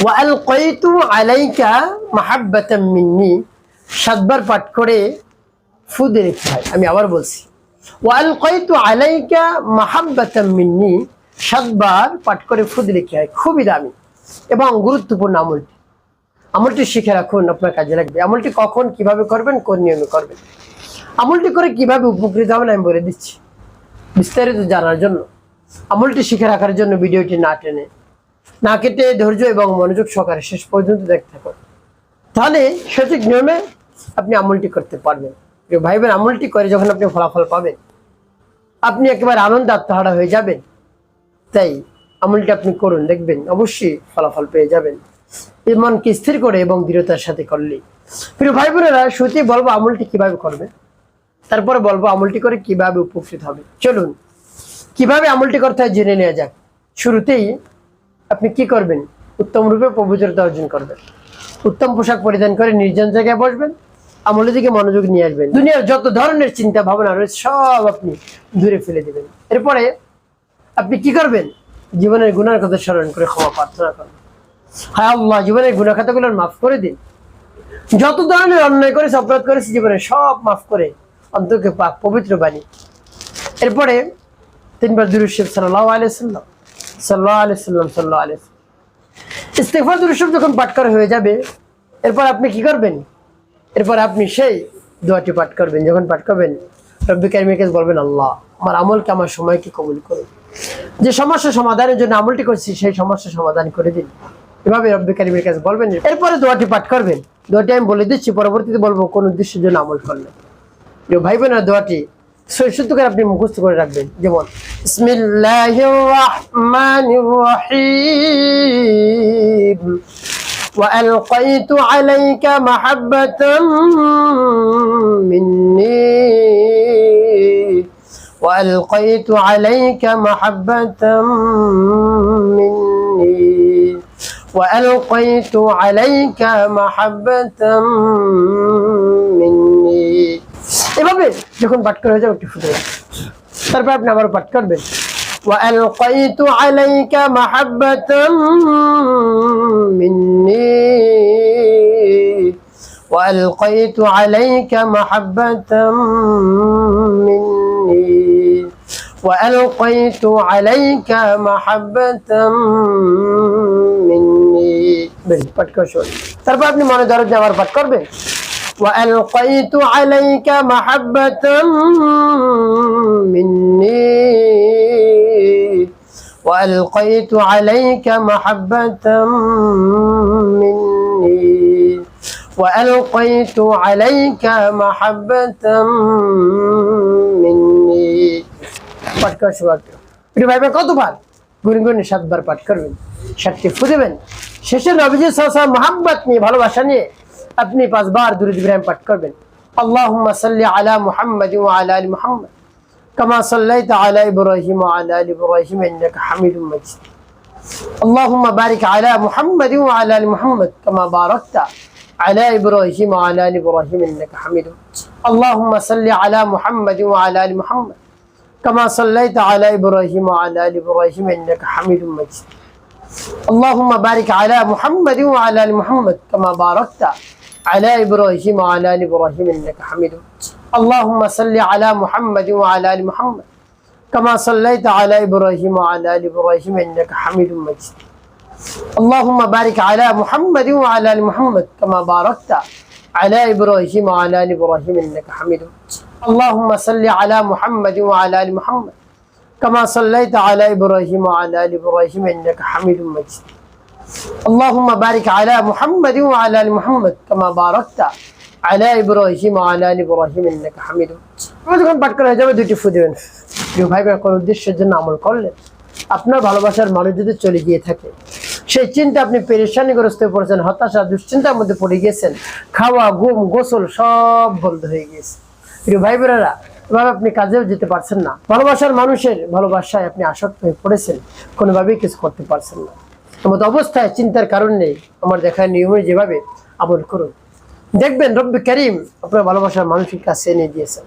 ওয়া আলকাইতু আলাইকা মাহাব্বাতাম মিন্নি, 7 বার পাঠ করে ফু দিয়ে রেখে হয়। আমি আবার বলছি, ওয়া আলকাইতু আলাইকা মাহাব্বাতাম মিন্নি, 7 বার পাঠ করে ফু দিয়ে রেখে হয়। খুবই দামি এবং গুরুত্বপূর্ণ আমলটি শিখে রাখুন, আপনার কাজে লাগবে। আমলটি কখন কিভাবে করবেন, কোন নিয়মে করবেন, আমলটি করে কিভাবে উপকৃত হবেন আমি বলে দিচ্ছি। বিস্তারিত জানার জন্য, আমলটি শিখে রাখার জন্য ভিডিওটি না টেনে না কেটে ধৈর্য এবং মনোযোগ সহকারে শেষ পর্যন্ত দেখতে থাকুন, তাহলে সঠিক নিয়মে আপনি আমলটি করতে পারবেন। ভাই বোন, আমলটি করে যখন আপনি ফলাফল পাবেন, আপনি একেবারে আনন্দ আত্মহারা হয়ে যাবেন। তাই আমলটি আপনি করুন, দেখবেন অবশ্যই ফলাফল পেয়ে যাবেন। এই মনকে স্থির করে এবং দৃঢ়তার সাথে করলে। প্রিয় ভাই বোনেরা, শুরুতেই বলবো আমলটি কিভাবে করবেন, তারপরে বলবো আমলটি করে কিভাবে উপকৃত হবে। চলুন কিভাবে আমলটি করতে হয় জেনে নেওয়া যাক। শুরুতেই আপনি কি করবেন, উত্তম রূপে পবিত্রতা অর্জন করবেন। উত্তম পোশাক পরিধান করে নির্জন জায়গায় বসবেন, আমলের দিকে মনোযোগ নিয়ে আসবেন। দুনিয়ার যত ধরনের চিন্তা ভাবনা রয়েছে সব আপনি দূরে ফেলে দেবেন। এরপরে আপনি কি করবেন, জীবনের গুনার কথা স্মরণ করে ক্ষমা প্রার্থনা করবেন। হায় আল্লাহ, জীবনের গুনাহ খাতাগুলো মাফ করে দিন। যত ধরনের অন্যায় করেছে, অপরাধ করেছে জীবনে, সব মাফ করে অন্তরকে পাক পবিত্র বাণী। এরপরে 3 বার দুরূদ শরীফ সাল্লাল্লাহু আলাইহি ওয়াসাল্লাম সাল্লাল্লাহু আলাইহি ওয়াসাল্লাম সাল্লাল্লাহু আলাইহি ওয়াসাল্লাম ইস্তিগফার দুরূদ শরীফ যখন পাঠ করা হয়ে যাবে, এরপর আপনি কি করবেন, এরপর আপনি সেই দোয়াটি পাঠ করবেন। যখন পাঠ করবেন, রব্বি কারীমের কাছে বলবেন, আল্লাহ আমার আমলকে, আমার সময়কে কবুল করুন। যে সমস্যা সমাধানের জন্য আমলটি করছি, সেই সমস্যা সমাধান করে দিন। এভাবে রব্বি কারীমের কাছে বলবেন। এরপরে দোয়াটি পাঠ করবেন। দোয়াটি আমি বলে দিচ্ছি, পরবর্তীতে বলবো কোন উদ্দেশ্যের জন্য আমল করলেন। ভাই বোনেরা, দোয়াটি শুদ্ধ করে আপনি মুখস্থ করে রাখবেন। যেমন বিসমিল্লাহির রাহমানির রহিম, ওয়া আলকাইতু আলাইকা মাহাব্বাতাম মিন্নি, ওয়া আলকাইতু আলাইকা মাহাব্বাতাম মিন্নি, ওয়া আলকাইতু আলাইকা মাহাব্বাতাম মিন্নি। এভাবে যখন পাঠ করা হয়ে যাবে, একটু ফুটে তারপর আপনি আবার পাঠ করবেন, ওয়া আলকাইতু আলাইকা মাহাব্বাতাম মিন্নি, ওয়া আলকাইতু আলাইকা মাহাব্বাতাম মিন্নি, ওয়া আলকাইতু আলাইকা মাহাব্বাতাম মিন্নি। বেশ, পাঠ করা শুরু। তারপর আপনি মনে ধরে যে আবার পাঠ করবেন, وألقيت عليك محبة مني، وألقيت عليك محبة مني، وألقيت عليك محبة مني। পাঠ করা শুরু করবেন। প্রিয় ভাই বোন, কতবার গুনগুনে 7 বার পাঠ করবেন, 7টি ফু দেবেন। শেষে নবীজি সাল্লাল্লাহু আলাইহি ওয়াসাল্লাম মহব্বত নিয়ে, ভালোবাসা নিয়ে আপনি 5 বার দুরূদ ইব্রাহিম পাঠ করবেন। আল্লাহুম্মা সাল্লি আলা মুহাম্মাদ ওয়া আলা আলি মুহাম্মাদ কামা সাল্লাইতা আলা ইব্রাহিম ওয়া আলা আলি ইব্রাহিম ইন্নাকা হামিদুম মাজিদ। আল্লাহুম্মা বারিক আলা মুহাম্মাদ ওয়া আলা আলি মুহাম্মাদ কামা বারাকতা আলা ইব্রাহিম ওয়া আলা আলি ইব্রাহিম ইন্নাকা হামিদুম মাজিদ। আল্লাহুম্মা সাল্লি আলা মুহাম্মাদ ওয়া আলা আলি মুহাম্মাদ কামা সাল্লাইতা আলা ইব্রাহিম ওয়া আলা আলি ইব্রাহিম ইন্নাকা হামিদুম মাজিদ। আল্লাহুম্মা বারিক আলা মুহাম্মাদ ওয়া আলা আলি মুহাম্মাদ কামা বারাকতা على إبراهيم وعلى آل إبراهيم إنك حميد مجيد. اللهم صل على محمد وعلى آل محمد كما صليت على إبراهيم وعلى آل إبراهيم إنك حميد مجيد. اللهم بارك على محمد وعلى آل محمد كما باركت على إبراهيم وعلى آل إبراهيم إنك حميد مجيد. اللهم صل على محمد وعلى آل محمد كما صليت على إبراهيم وعلى آل إبراهيم إنك حميد مجيد. اللهم بارك على محمد وعلى آل محمد كما باركت على إبراهيم وعلى آل إبراهيم إنك حميد مجيد। যখন পাঠ করা হয়ে যাবে, 2টি ফু দেবেন। প্রিয় ভাই বোন, কোন উদ্দেশ্যের জন্য আমল করলেন, আপনার ভালোবাসার মানুষ যদি চলে গিয়ে থাকে, সেই চিন্তা আপনি পেরেশানিগ্রস্ত হয়ে পড়েছেন, হতাশা দুশ্চিন্তার মধ্যে পড়ে গিয়েছেন, খাওয়া ঘুম গোসল সব বন্ধ হয়ে গিয়েছে। প্রিয় ভাই বোনেরা, এভাবে আপনি কাজেও যেতে পারছেন না, ভালোবাসার মানুষের ভালোবাসায় আপনি আসক্ত হয়ে পড়েছেন, কোনোভাবেই কিছু করতে পারছেন না। এমত অবস্থায় চিন্তার কারণ নেই, আমার দেখার নিয়মে যেভাবে আমল করুন, দেখবেন রব্বি কারীম আপনার ভালোবাসার মানুষের কাছে এনে দিয়েছেন।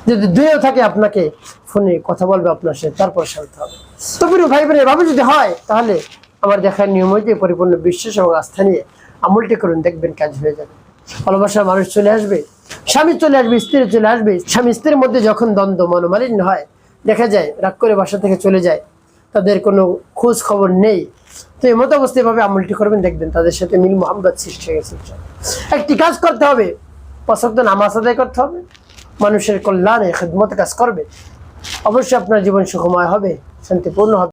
যদি দূরেও থাকে, আপনাকে ফোনে কথা বলবে আপনার সাথে, তারপর শান্ত হবে। তো প্রিয় ভাই বোন, এভাবে যদি হয়, তাহলে আমার দেখার নিয়ম হয়েছে পরিপূর্ণ বিশ্বাস এবং আস্থা নিয়ে আমলটি করুন, দেখবেন কাজ হয়ে যাবে। ভালোবাসার মানুষ চলে আসবে, স্বামী চলে আসবে, স্ত্রী চলে আসবে। স্বামী স্ত্রীর মধ্যে যখন দ্বন্দ্ব মনোমালিন্য হয়, দেখা যায় রাগ করে বাসা থেকে চলে যায়, তাদের কোনো খোঁজ খবর নেই। তো এই মতো অবস্থায় এভাবে আমলটি করবেন, দেখবেন তাদের সাথে মিল মোহাম্মদ সৃষ্টি হয়ে গেছে। একটি কাজ করতে হবে, 5 ওয়াক্ত নামাজ আদায় করতে হবে, মানুষের কল্যাণে খেদমতে কাজ করবে, অবশ্যই আপনার জীবন সুখময় হবে, শান্তিপূর্ণ হবে।